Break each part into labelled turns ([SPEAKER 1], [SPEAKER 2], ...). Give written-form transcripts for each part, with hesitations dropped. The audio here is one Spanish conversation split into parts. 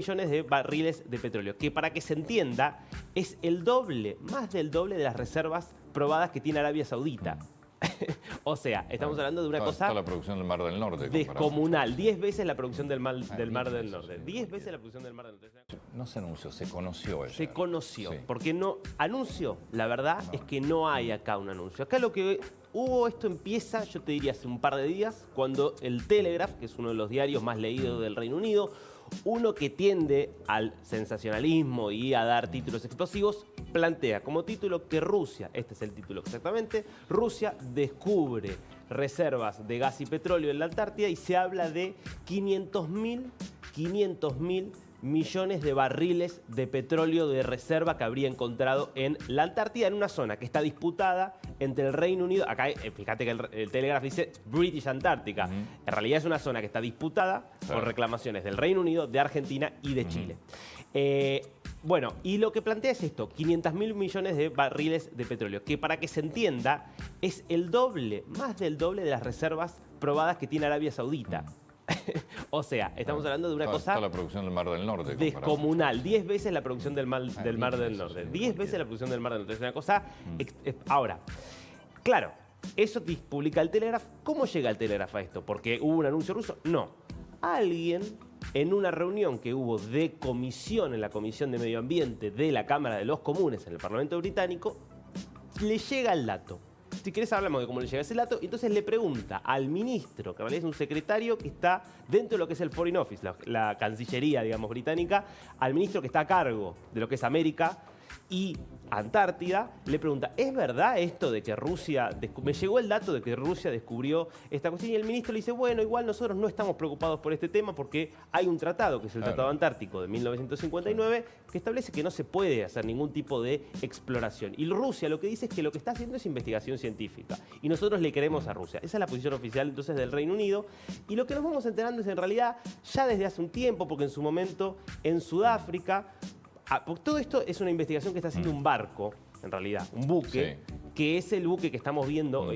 [SPEAKER 1] millones de barriles de petróleo, que para que se entienda es el doble, más del doble de las reservas probadas que tiene Arabia Saudita. O sea, estamos hablando de una cosa...
[SPEAKER 2] Toda la producción del Mar del Norte.
[SPEAKER 1] Descomunal. 10 veces la producción del Mar del Norte. 10 veces la producción del Mar del Norte.
[SPEAKER 2] No se anunció, se conoció ella.
[SPEAKER 1] Se conoció.
[SPEAKER 2] Sí.
[SPEAKER 1] Porque no... Anuncio, la verdad es que no hay acá un anuncio. Acá lo que hubo, esto empieza, yo te diría, hace un par de días, cuando el Telegraph, que es uno de los diarios más leídos del Reino Unido, uno que tiende al sensacionalismo y a dar títulos explosivos, plantea como título que Rusia, este es el título exactamente, Rusia descubre reservas de gas y petróleo en la Antártida y se habla de 500.000 millones de barriles de petróleo de reserva que habría encontrado en la Antártida, en una zona que está disputada entre el Reino Unido. Acá, fíjate que el Telegraph dice British Antártica. En realidad es una zona que está disputada con reclamaciones del Reino Unido, de Argentina y de Chile. Bueno, y lo que plantea es esto, 500.000 millones de barriles de petróleo, que para que se entienda es el doble, más del doble de las reservas probadas que tiene Arabia Saudita. O sea, estamos hablando de una cosa...
[SPEAKER 2] Toda la producción del Mar del Norte.
[SPEAKER 1] Descomunal. 10 veces la producción del Mar del Norte. 10 veces la producción del Mar del Norte. Es una cosa... Ahora, claro, eso publica el Telegraph. ¿Cómo llega el Telegraph a esto? ¿Porque hubo un anuncio ruso? No. Alguien, en una reunión que hubo de comisión en la Comisión de Medio Ambiente de la Cámara de los Comunes en el Parlamento Británico, le llega el dato. Si querés hablamos de cómo le llega ese dato. Entonces le pregunta al ministro, que en realidad es un secretario que está dentro de lo que es el Foreign Office, la Cancillería, digamos, británica, al ministro que está a cargo de lo que es América y Antártida, le pregunta, ¿es verdad esto de que Rusia... Me llegó el dato de que Rusia descubrió esta cuestión y el ministro le dice, bueno, igual nosotros no estamos preocupados por este tema porque hay un tratado, que es el Tratado Antártico de 1959, que establece que no se puede hacer ningún tipo de exploración. Y Rusia lo que dice es que lo que está haciendo es investigación científica. Y nosotros le queremos a Rusia. Esa es la posición oficial entonces del Reino Unido. Y lo que nos vamos enterando es en realidad ya desde hace un tiempo, porque en su momento en Sudáfrica... Porque todo esto es una investigación que está haciendo un barco, en realidad, un buque, que es el buque que estamos viendo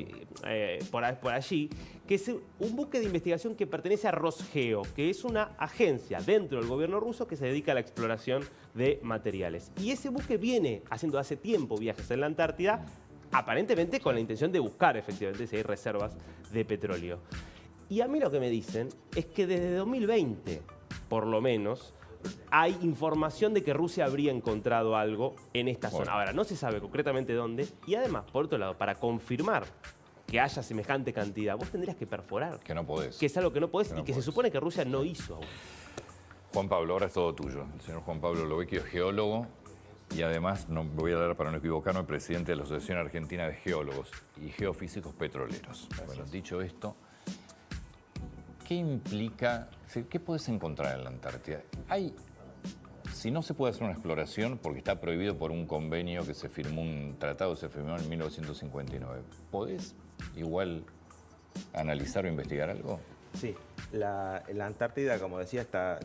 [SPEAKER 1] por allí, que es un buque de investigación que pertenece a Rosgeo, que es una agencia dentro del gobierno ruso que se dedica a la exploración de materiales. Y ese buque viene haciendo hace tiempo viajes en la Antártida, aparentemente con la intención de buscar efectivamente si hay reservas de petróleo. Y a mí lo que me dicen es que desde 2020, por lo menos, hay información de que Rusia habría encontrado algo en esta zona. Ahora, no se sabe concretamente dónde. Y además, por otro lado, para confirmar que haya semejante cantidad, vos tendrías que perforar.
[SPEAKER 2] Que no podés.
[SPEAKER 1] Que es algo que no podés y que se supone que Rusia no hizo aún.
[SPEAKER 2] Juan Pablo, ahora es todo tuyo. El señor Juan Pablo Lovecchio es geólogo y además, no voy a dar para no equivocarme, presidente de la Asociación Argentina de Geólogos y Geofísicos Petroleros. Bueno, dicho esto, ¿qué implica, qué puedes encontrar en la Antártida? Si no se puede hacer una exploración porque está prohibido por un convenio que se firmó, un tratado que se firmó en 1959, ¿podés igual analizar o investigar algo?
[SPEAKER 3] Sí, la Antártida, como decía, está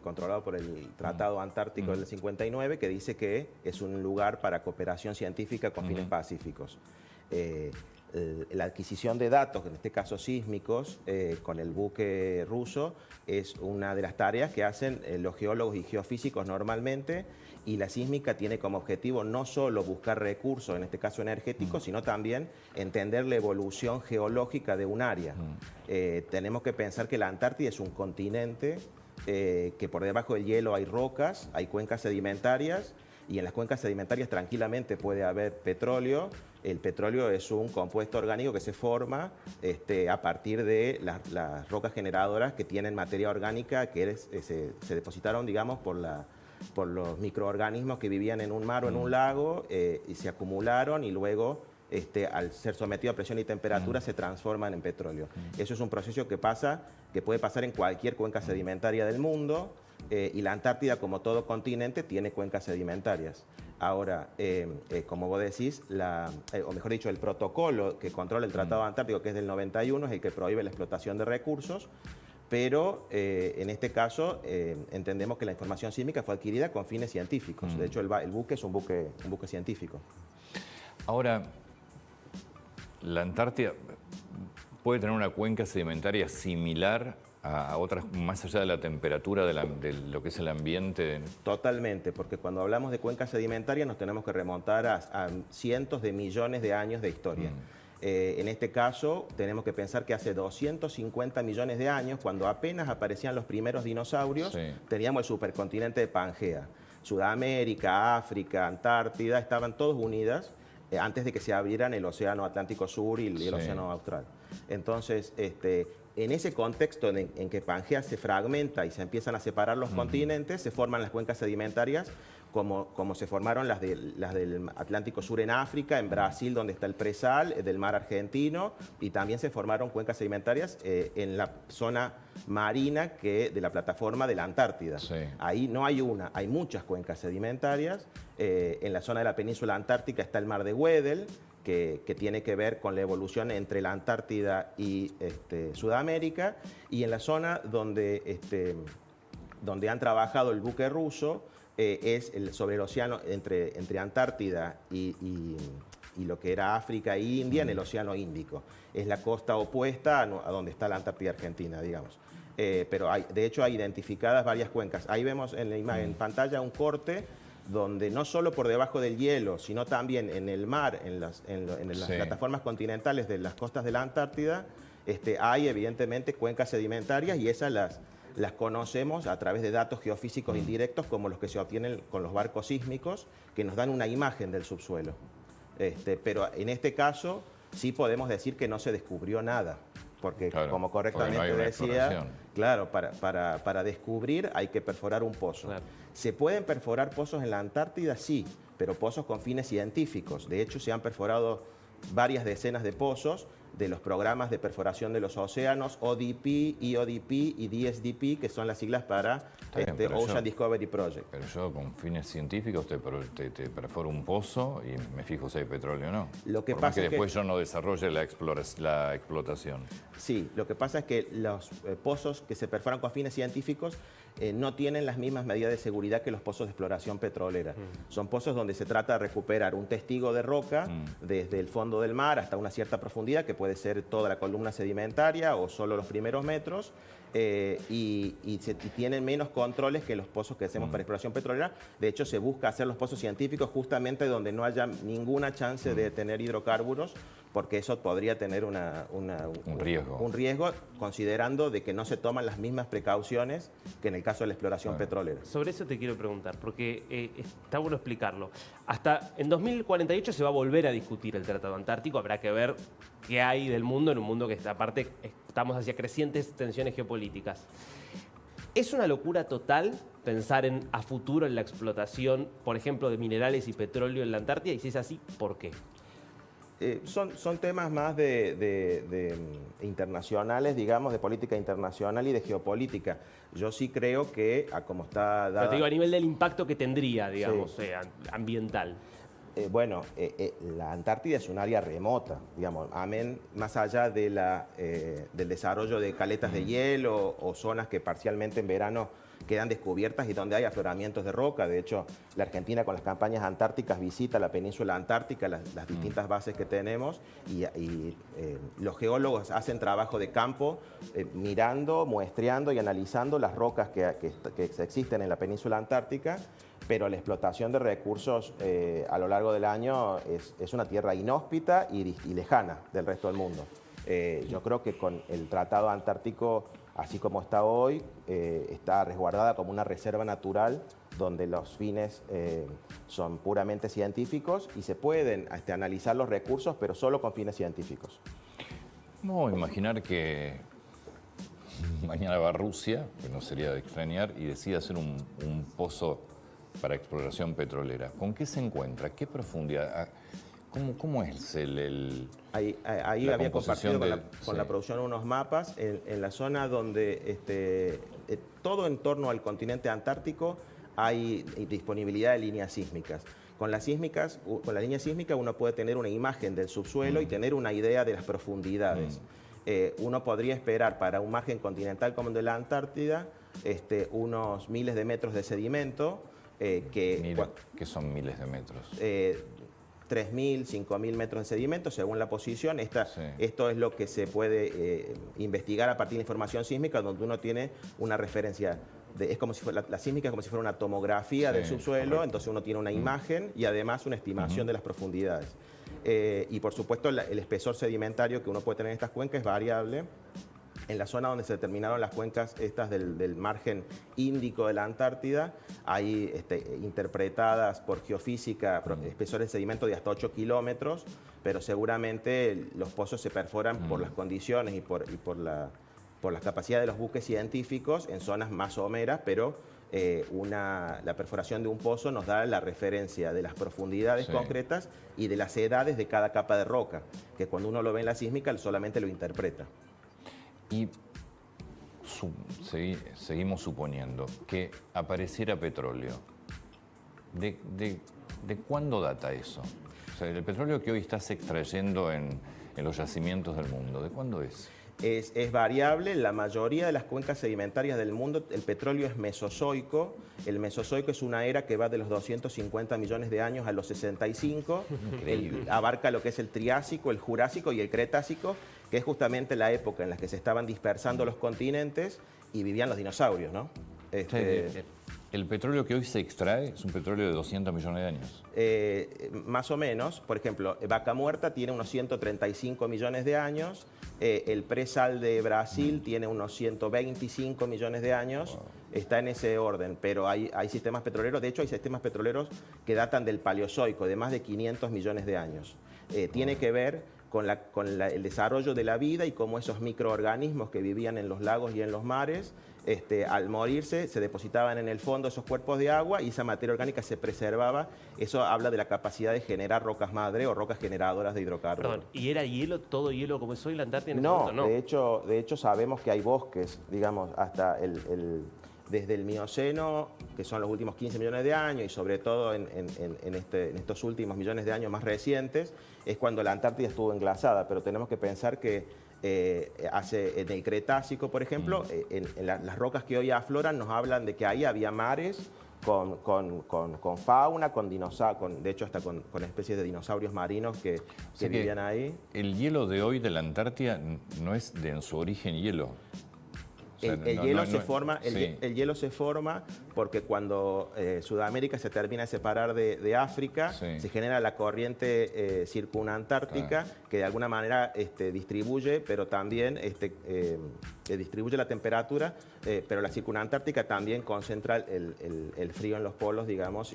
[SPEAKER 3] controlado por el Tratado Antártico del 59, que dice que es un lugar para cooperación científica con fines pacíficos. La adquisición de datos, en este caso sísmicos, con el buque ruso, es una de las tareas que hacen los geólogos y geofísicos normalmente, y la sísmica tiene como objetivo no solo buscar recursos, en este caso energéticos, sino también entender la evolución geológica de un área. Tenemos que pensar que la Antártida es un continente, que por debajo del hielo hay rocas, hay cuencas sedimentarias, y en las cuencas sedimentarias tranquilamente puede haber petróleo. El petróleo es un compuesto orgánico que se forma a partir de las rocas generadoras que tienen materia orgánica que se depositaron, digamos, por los microorganismos que vivían en un mar o en un lago y se acumularon y luego, al ser sometido a presión y temperatura, se transforman en petróleo. Eso es un proceso que puede pasar en cualquier cuenca sedimentaria del mundo. Y la Antártida, como todo continente, tiene cuencas sedimentarias. Ahora, como vos decís, o mejor dicho, el protocolo que controla el Tratado Antártico, que es del 91, es el que prohíbe la explotación de recursos, pero en este caso entendemos que la información sísmica fue adquirida con fines científicos. De hecho, el buque es un buque científico.
[SPEAKER 2] Ahora, la Antártida puede tener una cuenca sedimentaria similar a otras, más allá de la temperatura de lo que es el ambiente?
[SPEAKER 3] Totalmente, porque cuando hablamos de cuencas sedimentarias nos tenemos que remontar a cientos de millones de años de historia. En este caso, tenemos que pensar que hace 250 millones de años, cuando apenas aparecían los primeros dinosaurios, teníamos el supercontinente de Pangea. Sudamérica, África, Antártida, estaban todos unidas antes de que se abrieran el Océano Atlántico Sur y el Océano Austral. Entonces, en ese contexto en que Pangea se fragmenta y se empiezan a separar los continentes, se forman las cuencas sedimentarias como se formaron las del Atlántico Sur en África, en Brasil, donde está el presal del mar argentino, y también se formaron cuencas sedimentarias en la zona marina de la plataforma de la Antártida. Ahí no hay una, hay muchas cuencas sedimentarias. En la zona de la península antártica está el mar de Weddell, que tiene que ver con la evolución entre la Antártida y Sudamérica, y en la zona donde han trabajado el buque ruso, es sobre el océano entre Antártida y lo que era África e India, en el Océano Índico. Es la costa opuesta a donde está la Antártida Argentina, digamos. Pero de hecho hay identificadas varias cuencas. Ahí vemos en la imagen, en pantalla, un corte donde no solo por debajo del hielo, sino también en el mar, en las plataformas continentales de las costas de la Antártida, hay evidentemente cuencas sedimentarias, y esas las conocemos a través de datos geofísicos indirectos, como los que se obtienen con los barcos sísmicos, que nos dan una imagen del subsuelo. Pero en este caso sí podemos decir que no se descubrió nada, porque como correctamente decía, claro, para descubrir hay que perforar un pozo. ¿Se pueden perforar pozos en la Antártida? Sí, pero pozos con fines científicos. De hecho, se han perforado varias decenas de pozos de los programas de perforación de los océanos, ODP, EODP y DSDP, que son las siglas para Ocean Discovery Project.
[SPEAKER 2] Pero yo con fines científicos te perforo un pozo y me fijo si hay petróleo o no.
[SPEAKER 3] Lo que
[SPEAKER 2] Por
[SPEAKER 3] pasa
[SPEAKER 2] más que
[SPEAKER 3] es
[SPEAKER 2] después yo no desarrolle la explotación.
[SPEAKER 3] Sí, lo que pasa es que los pozos que se perforan con fines científicos no tienen las mismas medidas de seguridad que los pozos de exploración petrolera. Son pozos donde se trata de recuperar un testigo de roca desde el fondo del mar hasta una cierta profundidad, que puede ser toda la columna sedimentaria o solo los primeros metros, y tienen menos controles que los pozos que hacemos para exploración petrolera. De hecho, se busca hacer los pozos científicos justamente donde no haya ninguna chance de tener hidrocarburos, porque eso podría tener un riesgo, considerando de que no se toman las mismas precauciones que en el caso de la exploración petrolera.
[SPEAKER 1] Sobre eso te quiero preguntar, porque está bueno explicarlo. Hasta en 2048 se va a volver a discutir el Tratado Antártico, habrá que ver qué hay del mundo, en un mundo que aparte estamos hacia crecientes tensiones geopolíticas. ¿Es una locura total pensar a futuro en la explotación, por ejemplo, de minerales y petróleo en la Antártida? Y si es así, ¿por qué?
[SPEAKER 3] Son temas más de internacionales, digamos, de política internacional y de geopolítica. Yo sí creo que, como está dada...
[SPEAKER 1] Pero te digo, a nivel del impacto que tendría, digamos, ambiental.
[SPEAKER 3] La Antártida es un área remota, digamos, más allá de del desarrollo de caletas de hielo o zonas que parcialmente en verano quedan descubiertas y donde hay afloramientos de roca. De hecho, la Argentina con las campañas antárticas visita la península antártica, las distintas bases que tenemos, y los geólogos hacen trabajo de campo mirando, muestreando y analizando las rocas que existen en la península antártica, pero la explotación de recursos a lo largo del año es una tierra inhóspita y lejana del resto del mundo. Yo creo que con el Tratado Antártico, así como está hoy, está resguardada como una reserva natural donde los fines son puramente científicos y se pueden analizar los recursos, pero solo con fines científicos.
[SPEAKER 2] No, imaginar que mañana va a Rusia, que no sería de extrañar, y decide hacer un pozo para exploración petrolera. ¿Con qué se encuentra? ¿Qué profundidad? ¿Cómo es
[SPEAKER 3] Ahí había compartido con la producción unos mapas en la zona donde todo en torno al continente antártico hay disponibilidad de líneas sísmicas. Con las líneas sísmicas uno puede tener una imagen del subsuelo y tener una idea de las profundidades. Uno podría esperar para un margen continental como el de la Antártida unos miles de metros de sedimento.
[SPEAKER 2] ¿Qué son miles de metros?
[SPEAKER 3] 3.000, 5.000 metros de sedimento, según la posición. Esto es lo que se puede investigar a partir de información sísmica, donde uno tiene una referencia. Es como si fuera, la sísmica es como si fuera una tomografía del subsuelo, correcto. Entonces uno tiene una imagen y además una estimación de las profundidades. Y por supuesto el espesor sedimentario que uno puede tener en estas cuencas es variable. En la zona donde se determinaron las cuencas estas del margen índico de la Antártida, hay interpretadas por geofísica espesores de sedimento de hasta 8 kilómetros, pero seguramente los pozos se perforan por las condiciones y por la capacidad de los buques científicos en zonas más someras, pero la perforación de un pozo nos da la referencia de las profundidades concretas y de las edades de cada capa de roca, que cuando uno lo ve en la sísmica solamente lo interpreta.
[SPEAKER 2] Y seguimos suponiendo que apareciera petróleo. ¿De cuándo data eso? O sea, el petróleo que hoy estás extrayendo en los yacimientos del mundo, ¿de cuándo es?
[SPEAKER 3] Es variable. En la mayoría de las cuencas sedimentarias del mundo el petróleo es mesozoico. El mesozoico es una era que va de los 250 millones de años a los 65. Abarca lo que es el Triásico, el Jurásico y el Cretácico, que es justamente la época en la que se estaban dispersando los continentes y vivían los dinosaurios, ¿no?
[SPEAKER 2] ¿El petróleo que hoy se extrae es un petróleo de 200 millones de años?
[SPEAKER 3] Más o menos. Por ejemplo, Vaca Muerta tiene unos 135 millones de años. El presal de Brasil tiene unos 125 millones de años. Wow. Está en ese orden, pero hay sistemas petroleros. De hecho, hay sistemas petroleros que datan del Paleozoico, de más de 500 millones de años. Tiene que ver con el desarrollo de la vida y cómo esos microorganismos que vivían en los lagos y en los mares, al morirse, se depositaban en el fondo esos cuerpos de agua y esa materia orgánica se preservaba. Eso habla de la capacidad de generar rocas madre o rocas generadoras de hidrocarburos.
[SPEAKER 1] Perdón, ¿y era hielo, todo hielo como es hoy la Antártida?
[SPEAKER 3] No, de hecho sabemos que hay bosques, digamos, hasta desde el Mioceno, que son los últimos 15 millones de años, y sobre todo en estos últimos millones de años más recientes, es cuando la Antártida estuvo englasada. Pero tenemos que pensar que en el Cretácico, por ejemplo, las rocas que hoy afloran nos hablan de que ahí había mares con fauna, de hecho hasta con especies de dinosaurios marinos que vivían ahí.
[SPEAKER 2] El hielo de hoy de la Antártida no es de en su origen hielo. O sea,
[SPEAKER 3] el hielo se forma porque cuando Sudamérica se termina de separar de África, se genera la corriente circunantártica, que de alguna manera distribuye, pero también distribuye la temperatura, pero la circunantártica también concentra el frío en los polos, digamos.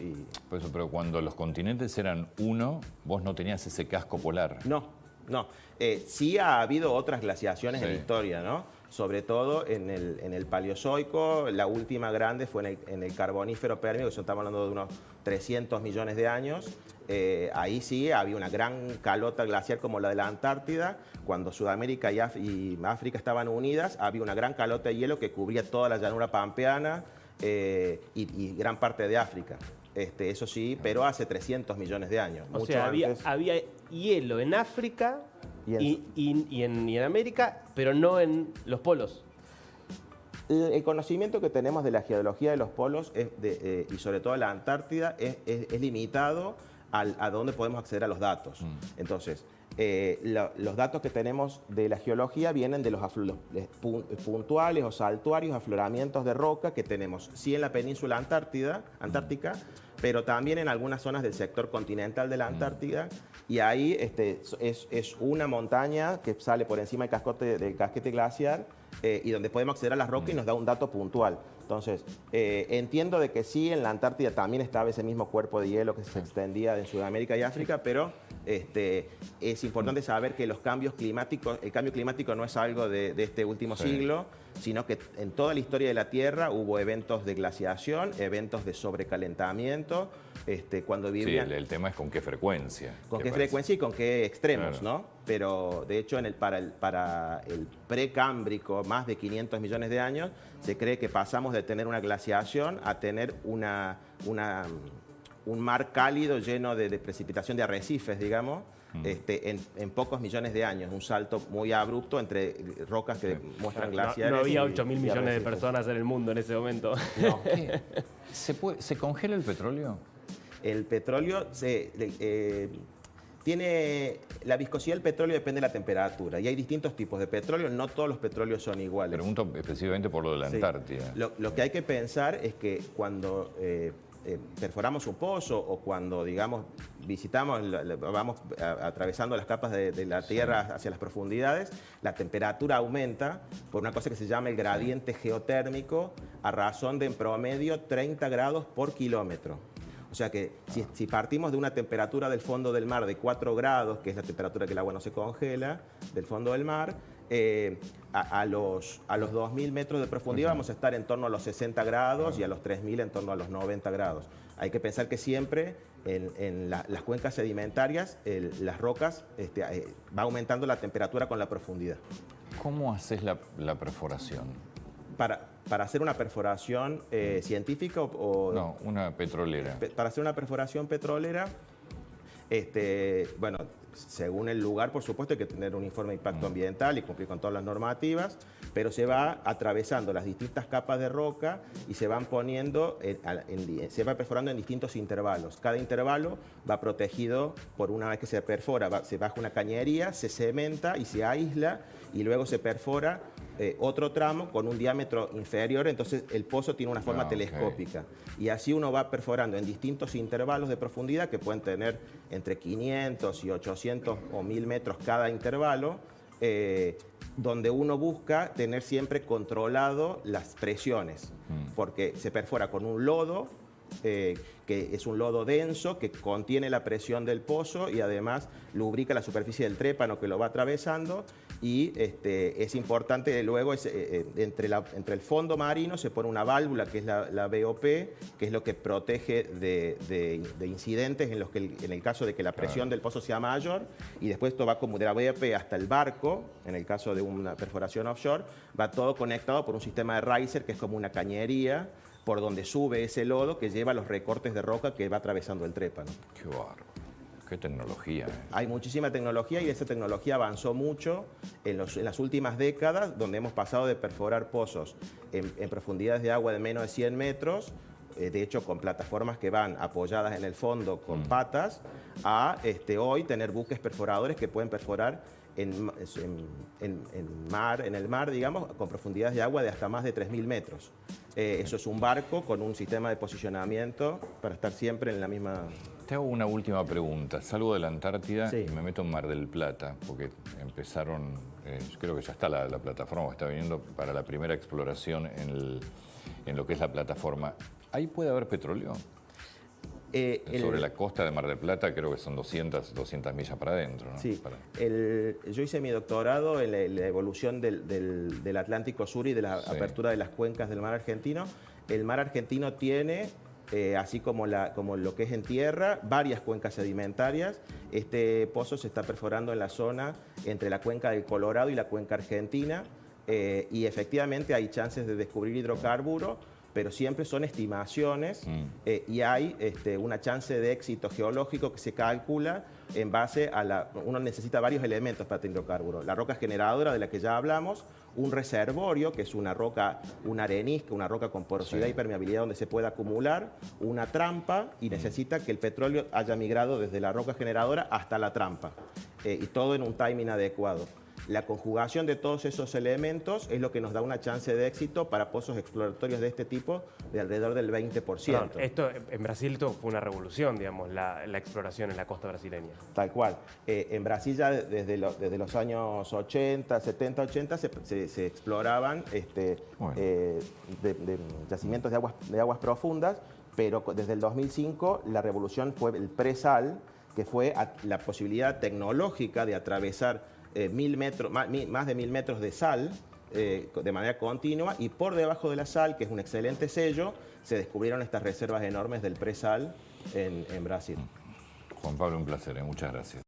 [SPEAKER 2] Por eso, pero cuando los continentes eran uno, vos no tenías ese casco polar.
[SPEAKER 3] No. Sí ha habido otras glaciaciones en la historia, ¿no? Sobre todo en el Paleozoico. La última grande fue en el Carbonífero Pérmico, que estamos hablando de unos 300 millones de años. Ahí sí había una gran calota glaciar como la de la Antártida. Cuando Sudamérica y África estaban unidas, había una gran calota de hielo que cubría toda la llanura pampeana y gran parte de África. Eso sí, pero hace 300 millones de años.
[SPEAKER 1] O sea, había hielo en África y en América, pero no en los polos.
[SPEAKER 3] El conocimiento que tenemos de la geología de los polos y sobre todo la Antártida es limitado a dónde podemos acceder a los datos. Entonces, los datos que tenemos de la geología vienen de los puntuales o saltuarios afloramientos de roca que tenemos, sí en la península antártica, pero también en algunas zonas del sector continental de la Antártida. Y ahí es una montaña que sale por encima del casquete glaciar y donde podemos acceder a las rocas y nos da un dato puntual. Entonces, entiendo de que sí, en la Antártida también estaba ese mismo cuerpo de hielo que se extendía en Sudamérica y África, pero es importante saber que el cambio climático no es algo de este último siglo, sino que en toda la historia de la Tierra hubo eventos de glaciación, eventos de sobrecalentamiento, cuando vivían...
[SPEAKER 2] Sí, el tema es con qué frecuencia.
[SPEAKER 3] Con qué frecuencia y con qué extremos, claro, ¿no? Pero, de hecho, para el precámbrico, más de 500 millones de años, se cree que pasamos de tener una glaciación a tener un mar cálido lleno de precipitación de arrecifes, digamos, en pocos millones de años. Un salto muy abrupto entre rocas que muestran glaciares.
[SPEAKER 1] No había 8.000 millones de personas en el mundo en ese momento.
[SPEAKER 3] No.
[SPEAKER 2] ¿Se congela el petróleo?
[SPEAKER 3] El petróleo La viscosidad del petróleo depende de la temperatura y hay distintos tipos de petróleo, no todos los petróleos son iguales.
[SPEAKER 2] Pregunto específicamente por lo de la Antártida.
[SPEAKER 3] Lo que hay que pensar es que cuando perforamos un pozo o cuando, digamos, visitamos, vamos atravesando las capas de la Tierra hacia las profundidades, la temperatura aumenta por una cosa que se llama el gradiente geotérmico a razón de en promedio 30 grados por kilómetro. O sea que si partimos de una temperatura del fondo del mar de 4 grados, que es la temperatura que el agua no se congela, del fondo del mar, a los 2.000 metros de profundidad vamos a estar en torno a los 60 grados y a los 3.000 en torno a los 90 grados. Hay que pensar que siempre en las cuencas sedimentarias, las rocas, va aumentando la temperatura con la profundidad.
[SPEAKER 2] ¿Cómo haces la perforación?
[SPEAKER 3] Para hacer una perforación científica o...
[SPEAKER 2] No, una petrolera.
[SPEAKER 3] Para hacer una perforación petrolera, bueno, según el lugar, por supuesto, hay que tener un informe de impacto ambiental y cumplir con todas las normativas, pero se va atravesando las distintas capas de roca y se van poniendo, se va perforando en distintos intervalos. Cada intervalo va protegido por una vez que se perfora, se baja una cañería, se cementa y se aísla y luego se perfora otro tramo con un diámetro inferior, entonces el pozo tiene una forma telescópica. Y así uno va perforando en distintos intervalos de profundidad que pueden tener entre 500 y 800 o 1.000 metros cada intervalo, donde uno busca tener siempre controlado las presiones, porque se perfora con un lodo, que es un lodo denso que contiene la presión del pozo y además lubrica la superficie del trépano que lo va atravesando y es importante luego entre el fondo marino se pone una válvula que es la BOP, que es lo que protege de incidentes en el caso de que la presión del pozo sea mayor, y después esto va como de la BOP hasta el barco, en el caso de una perforación offshore, va todo conectado por un sistema de riser que es como una cañería por donde sube ese lodo que lleva los recortes de roca que va atravesando el trépano.
[SPEAKER 2] Qué bárbaro. Qué tecnología.
[SPEAKER 3] Hay muchísima tecnología y esa tecnología avanzó mucho en las últimas décadas, donde hemos pasado de perforar pozos en profundidades de agua de menos de 100 metros, de hecho con plataformas que van apoyadas en el fondo con patas, a hoy tener buques perforadores que pueden perforar en el mar, digamos, con profundidades de agua de hasta más de 3.000 metros. Eso es un barco con un sistema de posicionamiento para estar siempre en la misma...
[SPEAKER 2] Te hago una última pregunta. Salgo de la Antártida y me meto en Mar del Plata, porque empezaron, creo que ya está la plataforma, está viniendo para la primera exploración en lo que es la plataforma. ¿Ahí puede haber petróleo? Sobre la costa de Mar del Plata creo que son 200 millas para adentro, ¿no?
[SPEAKER 3] Sí, yo hice mi doctorado en la evolución del Atlántico Sur y de la apertura de las cuencas del mar argentino. El mar argentino tiene, así como lo que es en tierra, varias cuencas sedimentarias. Este pozo se está perforando en la zona entre la cuenca del Colorado y la cuenca argentina, y efectivamente hay chances de descubrir hidrocarburos, pero siempre son estimaciones y hay una chance de éxito geológico que se calcula en base a uno necesita varios elementos para tener hidrocarburo. La roca generadora de la que ya hablamos, un reservorio, que es una roca, una arenisca, una roca con porosidad y permeabilidad donde se puede acumular, una trampa y necesita que el petróleo haya migrado desde la roca generadora hasta la trampa y todo en un timing adecuado. La conjugación de todos esos elementos es lo que nos da una chance de éxito para pozos exploratorios de este tipo de alrededor del 20%.
[SPEAKER 1] Esto, en Brasil esto fue una revolución, digamos, la exploración en la costa brasileña.
[SPEAKER 3] Tal cual. En Brasil ya desde los años 80, 70, 80 se exploraban yacimientos de aguas profundas, pero desde el 2005 la revolución fue el presal, que fue la posibilidad tecnológica de atravesar más de 1.000 metros de sal de manera continua, y por debajo de la sal, que es un excelente sello, se descubrieron estas reservas enormes del presal en Brasil.
[SPEAKER 2] Juan Pablo, un placer, muchas gracias.